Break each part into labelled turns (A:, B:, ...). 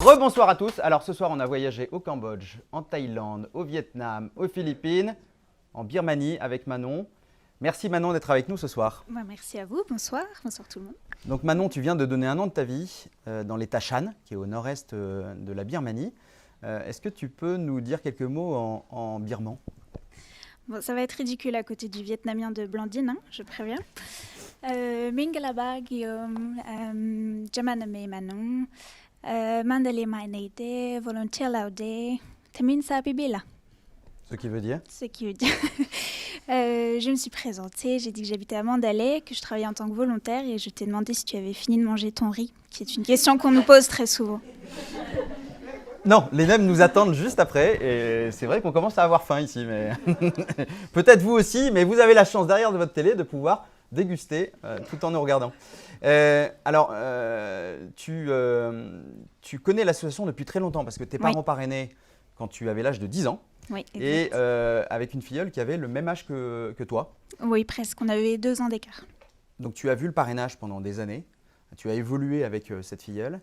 A: Rebonsoir à tous. Alors ce soir, on a voyagé au Cambodge, en Thaïlande, au Vietnam, aux Philippines, en Birmanie avec Manon. Merci Manon d'être avec nous ce soir.
B: Merci à vous, bonsoir tout le monde.
A: Donc Manon, tu viens de donner un an de ta vie dans l'État Shan, qui est au nord-est de la Birmanie. Est-ce que tu peux nous dire quelques mots en birman?
B: Bon, ça va être ridicule à côté du vietnamien de Blandine, je préviens. Mingalaba Guillaume, Jamaname Manon, Mandale Mainete, Volontiers Laude, Temin Sabibila.
A: Ce qui veut dire?
B: Ce qui veut dire. Je me suis présentée, j'ai dit que j'habitais à Mandalay, que je travaillais en tant que volontaire et je t'ai demandé si tu avais fini de manger ton riz, qui est une question qu'on nous pose très souvent.
A: Non, les nems nous attendent juste après et c'est vrai qu'on commence à avoir faim ici, mais peut-être vous aussi, mais vous avez la chance derrière de votre télé de pouvoir déguster tout en nous regardant. Tu connais l'association depuis très longtemps parce que tes parents parrainaient quand tu avais l'âge de 10 ans.
B: Oui,
A: et avec une filleule qui avait le même âge que toi.
B: Oui, presque. On avait 2 ans d'écart.
A: Donc tu as vu le parrainage pendant des années. Tu as évolué avec cette filleule.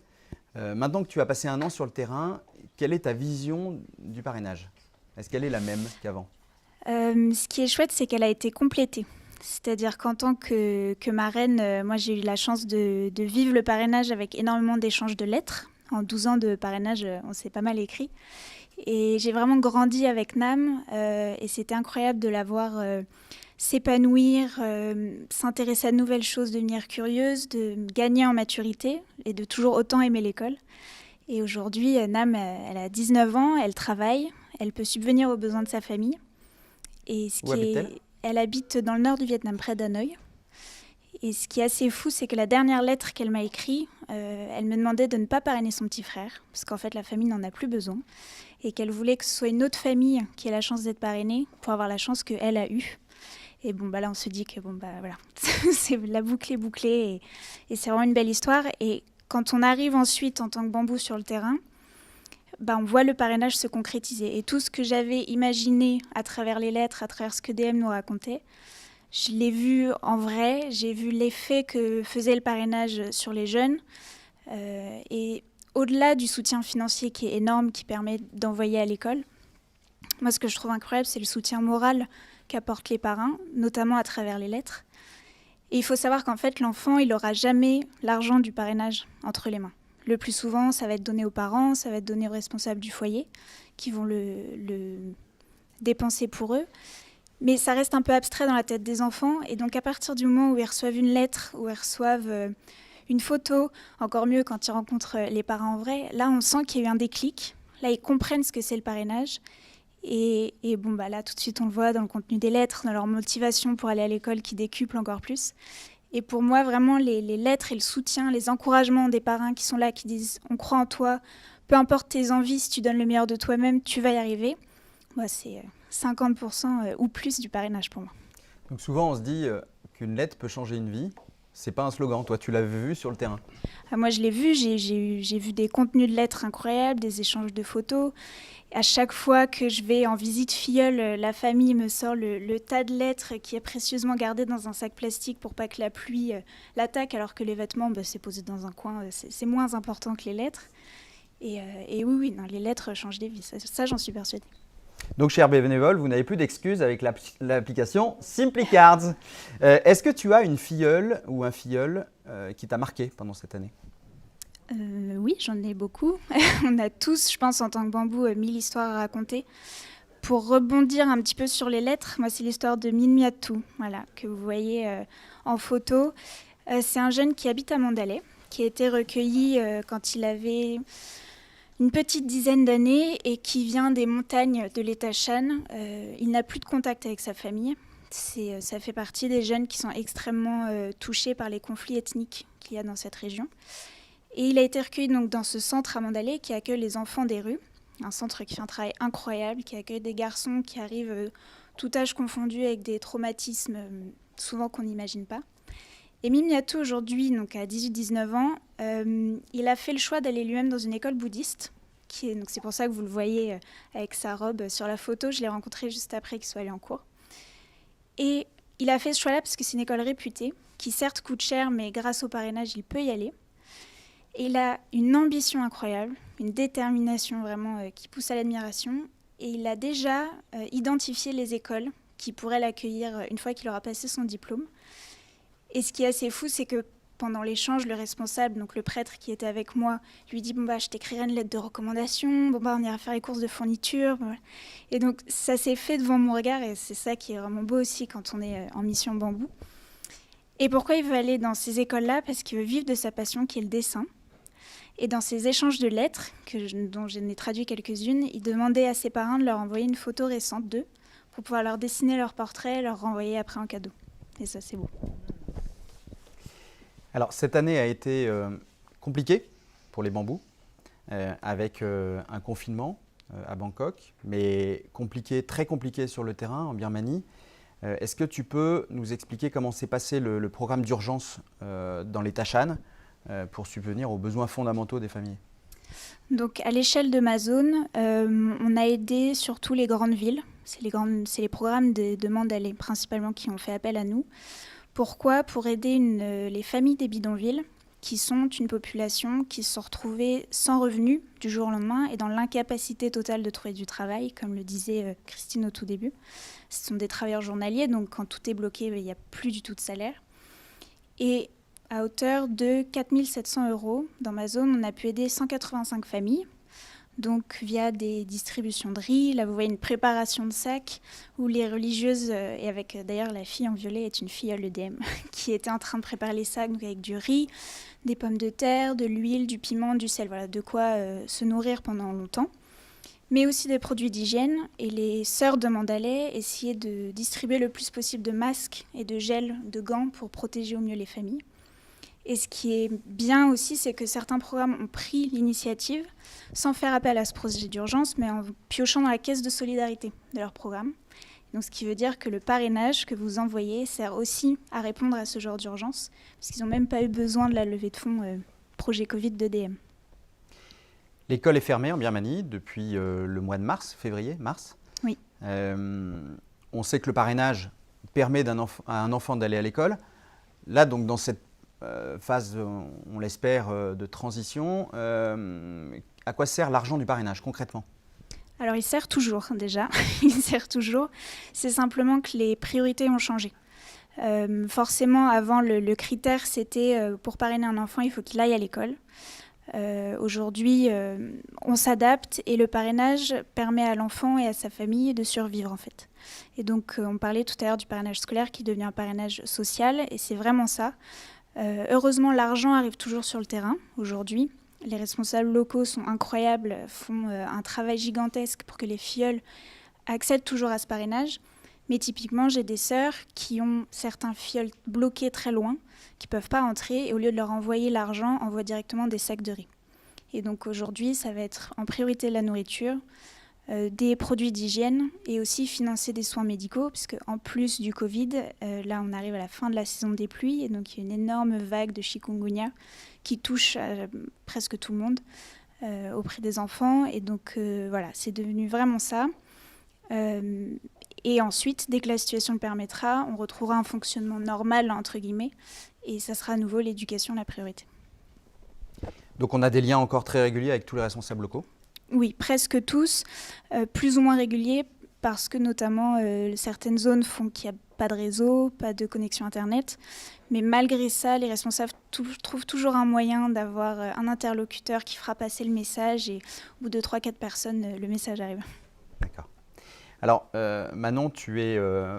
A: Maintenant que tu as passé un an sur le terrain, quelle est ta vision du parrainage? Est-ce qu'elle est la même qu'avant?
B: Ce qui est chouette, c'est qu'elle a été complétée. C'est-à-dire qu'en tant que marraine, moi j'ai eu la chance de vivre le parrainage avec énormément d'échanges de lettres. En 12 ans de parrainage, on s'est pas mal écrit. Et j'ai vraiment grandi avec Nam et c'était incroyable de la voir s'épanouir, s'intéresser à de nouvelles choses, devenir curieuse, de gagner en maturité et de toujours autant aimer l'école. Et aujourd'hui, Nam, elle a 19 ans, elle travaille, elle peut subvenir aux besoins de sa famille. Et
A: Où habite-t-elle ?
B: Elle habite dans le nord du Vietnam, près d'Hanoï. Et ce qui est assez fou, c'est que la dernière lettre qu'elle m'a écrite, elle me demandait de ne pas parrainer son petit frère, parce qu'en fait, la famille n'en a plus besoin, et qu'elle voulait que ce soit une autre famille qui ait la chance d'être parrainée pour avoir la chance qu'elle a eue. Et là, on se dit que voilà, c'est la boucle est bouclée, et c'est vraiment une belle histoire. Et quand on arrive ensuite en tant que bambou sur le terrain, on voit le parrainage se concrétiser. Et tout ce que j'avais imaginé à travers les lettres, à travers ce que DM nous racontait, je l'ai vu en vrai, j'ai vu l'effet que faisait le parrainage sur les jeunes. Et au-delà du soutien financier qui est énorme, qui permet d'envoyer à l'école, moi ce que je trouve incroyable, c'est le soutien moral qu'apportent les parrains, notamment à travers les lettres. Et il faut savoir qu'en fait, l'enfant, il n'aura jamais l'argent du parrainage entre les mains. Le plus souvent, ça va être donné aux parents, ça va être donné aux responsables du foyer, qui vont le dépenser pour eux. Mais ça reste un peu abstrait dans la tête des enfants. Et donc, à partir du moment où ils reçoivent une lettre, où ils reçoivent une photo, encore mieux quand ils rencontrent les parents en vrai, là, on sent qu'il y a eu un déclic. Là, ils comprennent ce que c'est le parrainage. Et là, tout de suite, on le voit dans le contenu des lettres, dans leur motivation pour aller à l'école qui décuple encore plus. Et pour moi, vraiment, les lettres et le soutien, les encouragements des parrains qui sont là, qui disent « on croit en toi, peu importe tes envies, si tu donnes le meilleur de toi-même, tu vas y arriver », c'est 50% ou plus du parrainage pour moi.
A: Donc souvent, on se dit qu'une lettre peut changer une vie. C'est pas un slogan. Toi, tu l'as vu sur le terrain?
B: Moi, je l'ai vu. J'ai vu des contenus de lettres incroyables, des échanges de photos. À chaque fois que je vais en visite filleule, la famille me sort le tas de lettres qui est précieusement gardé dans un sac plastique pour pas que la pluie l'attaque, alors que les vêtements, c'est posé dans un coin. C'est moins important que les lettres. Et oui, non, les lettres changent des vies. Ça, j'en suis persuadée.
A: Donc, chers bénévoles, vous n'avez plus d'excuses avec l'application SimplyCards. Est-ce que tu as une filleule ou un filleul qui t'a marqué pendant cette année?
B: Oui, j'en ai beaucoup. On a tous, je pense, en tant que bambou, 1000 histoires à raconter. Pour rebondir un petit peu sur les lettres, moi, c'est l'histoire de Min Miatou, que vous voyez en photo. C'est un jeune qui habite à Mandalay, qui a été recueilli quand il avait une petite dizaine d'années et qui vient des montagnes de l'État Shan. Il n'a plus de contact avec sa famille. Ça fait partie des jeunes qui sont extrêmement touchés par les conflits ethniques qu'il y a dans cette région. Et il a été recueilli donc, dans ce centre à Mandalay qui accueille les enfants des rues, un centre qui fait un travail incroyable, qui accueille des garçons qui arrivent tout âge confondu avec des traumatismes souvent qu'on n'imagine pas. Et Mimiatou, aujourd'hui, donc à 18-19 ans, il a fait le choix d'aller lui-même dans une école bouddhiste. Donc c'est pour ça que vous le voyez avec sa robe sur la photo. Je l'ai rencontré juste après qu'il soit allé en cours. Et il a fait ce choix-là parce que c'est une école réputée, qui certes coûte cher, mais grâce au parrainage, il peut y aller. Et il a une ambition incroyable, une détermination vraiment qui pousse à l'admiration. Et il a déjà identifié les écoles qui pourraient l'accueillir une fois qu'il aura passé son diplôme. Et ce qui est assez fou, c'est que pendant l'échange, le responsable, donc le prêtre qui était avec moi, lui dit je t'écrirai une lettre de recommandation, on ira faire les courses de fourniture. Voilà. Et donc ça s'est fait devant mon regard et c'est ça qui est vraiment beau aussi quand on est en mission bambou. Et pourquoi il veut aller dans ces écoles-là? Parce qu'il veut vivre de sa passion qui est le dessin. Et dans ces échanges de lettres, dont je n'ai traduit quelques-unes, il demandait à ses parents de leur envoyer une photo récente d'eux pour pouvoir leur dessiner leur portrait et leur renvoyer après en cadeau. Et ça, c'est beau.
A: Alors, cette année a été compliquée pour les bambous, avec un confinement à Bangkok, mais très compliqué sur le terrain en Birmanie. Est-ce que tu peux nous expliquer comment s'est passé le programme d'urgence dans les Tashan pour subvenir aux besoins fondamentaux des familles?
B: Donc, à l'échelle de ma zone, on a aidé surtout les grandes villes. C'est les programmes de Mandalay, principalement, qui ont fait appel à nous. Pourquoi? Pour aider les familles des bidonvilles, qui sont une population qui se sont retrouvées sans revenus du jour au lendemain et dans l'incapacité totale de trouver du travail, comme le disait Christine au tout début. Ce sont des travailleurs journaliers, donc quand tout est bloqué, il n'y a plus du tout de salaire. Et à hauteur de 4 700 €, dans ma zone, on a pu aider 185 familles. Donc via des distributions de riz, là vous voyez une préparation de sacs où les religieuses, et avec d'ailleurs la fille en violet est une filleule EDM, qui était en train de préparer les sacs donc avec du riz, des pommes de terre, de l'huile, du piment, du sel, voilà, de quoi se nourrir pendant longtemps. Mais aussi des produits d'hygiène, et les sœurs de Mandalay essayaient de distribuer le plus possible de masques et de gel, de gants pour protéger au mieux les familles. Et ce qui est bien aussi, c'est que certains programmes ont pris l'initiative sans faire appel à ce projet d'urgence, mais en piochant dans la caisse de solidarité de leur programme. Donc, ce qui veut dire que le parrainage que vous envoyez sert aussi à répondre à ce genre d'urgence, parce qu'ils n'ont même pas eu besoin de la levée de fonds projet Covid d'EDM.
A: L'école est fermée en Birmanie depuis le mois de mars.
B: Oui.
A: On sait que le parrainage permet à un enfant d'aller à l'école. Là, donc, dans cette phase, on l'espère, de transition, à quoi sert l'argent du parrainage concrètement?
B: Alors il sert toujours déjà, il sert toujours. C'est simplement que les priorités ont changé. Forcément, avant, le critère, c'était pour parrainer un enfant, il faut qu'il aille à l'école. Aujourd'hui, on s'adapte et le parrainage permet à l'enfant et à sa famille de survivre en fait. Et donc, on parlait tout à l'heure du parrainage scolaire qui devient un parrainage social et c'est vraiment ça. Heureusement, l'argent arrive toujours sur le terrain aujourd'hui. Les responsables locaux sont incroyables, font un travail gigantesque pour que les filleuls accèdent toujours à ce parrainage. Mais typiquement, j'ai des sœurs qui ont certains filleuls bloqués très loin, qui ne peuvent pas entrer, et au lieu de leur envoyer l'argent, envoient directement des sacs de riz. Et donc aujourd'hui, ça va être en priorité la nourriture, des produits d'hygiène et aussi financer des soins médicaux, puisque en plus du Covid, là on arrive à la fin de la saison des pluies, et donc il y a une énorme vague de chikungunya qui touche presque tout le monde auprès des enfants. Et donc voilà, c'est devenu vraiment ça. Et ensuite, dès que la situation le permettra, on retrouvera un fonctionnement normal, entre guillemets, et ça sera à nouveau l'éducation la priorité.
A: Donc on a des liens encore très réguliers avec tous les responsables locaux?
B: Oui, presque tous, plus ou moins réguliers, parce que notamment certaines zones font qu'il n'y a pas de réseau, pas de connexion Internet. Mais malgré ça, les responsables trouvent toujours un moyen d'avoir un interlocuteur qui fera passer le message, et au bout de 3-4 personnes, le message arrive.
A: D'accord. Alors Manon, tu es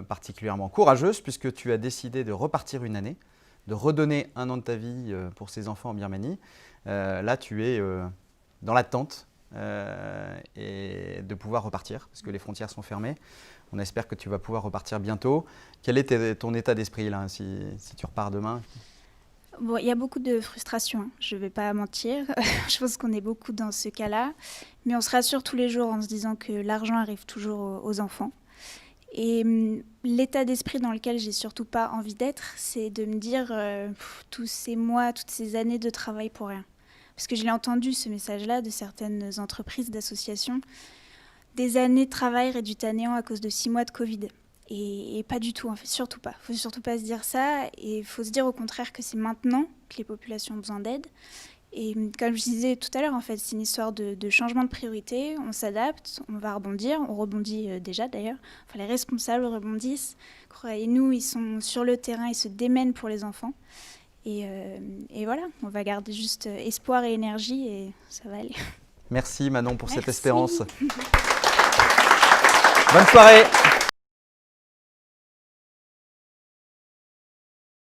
A: particulièrement courageuse puisque tu as décidé de repartir une année, de redonner un an de ta vie pour ces enfants en Birmanie. Là, tu es dans l'attente et de pouvoir repartir parce que les frontières sont fermées. On espère que tu vas pouvoir repartir bientôt. Quel est ton état d'esprit là, si tu repars demain?
B: Bon, il y a beaucoup de frustration, hein. Je ne vais pas mentir. Je pense qu'on est beaucoup dans ce cas-là. Mais on se rassure tous les jours en se disant que l'argent arrive toujours aux enfants. Et l'état d'esprit dans lequel j'ai surtout pas envie d'être, c'est de me dire tous ces mois, toutes ces années de travail pour rien. Parce que je l'ai entendu, ce message-là, de certaines entreprises, d'associations. Des années de travail réduites à néant à cause de 6 mois de Covid. Et pas du tout, en fait, surtout pas. Il ne faut surtout pas se dire ça. Et il faut se dire au contraire que c'est maintenant que les populations ont besoin d'aide. Et comme je disais tout à l'heure, en fait, c'est une histoire de changement de priorité. On s'adapte, on va rebondir. On rebondit déjà d'ailleurs. Enfin, les responsables rebondissent. Croyez-nous, ils sont sur le terrain, ils se démènent pour les enfants. Et voilà, on va garder juste espoir et énergie et ça va aller.
A: Merci Manon pour cette
B: Merci.
A: espérance. Bonne soirée.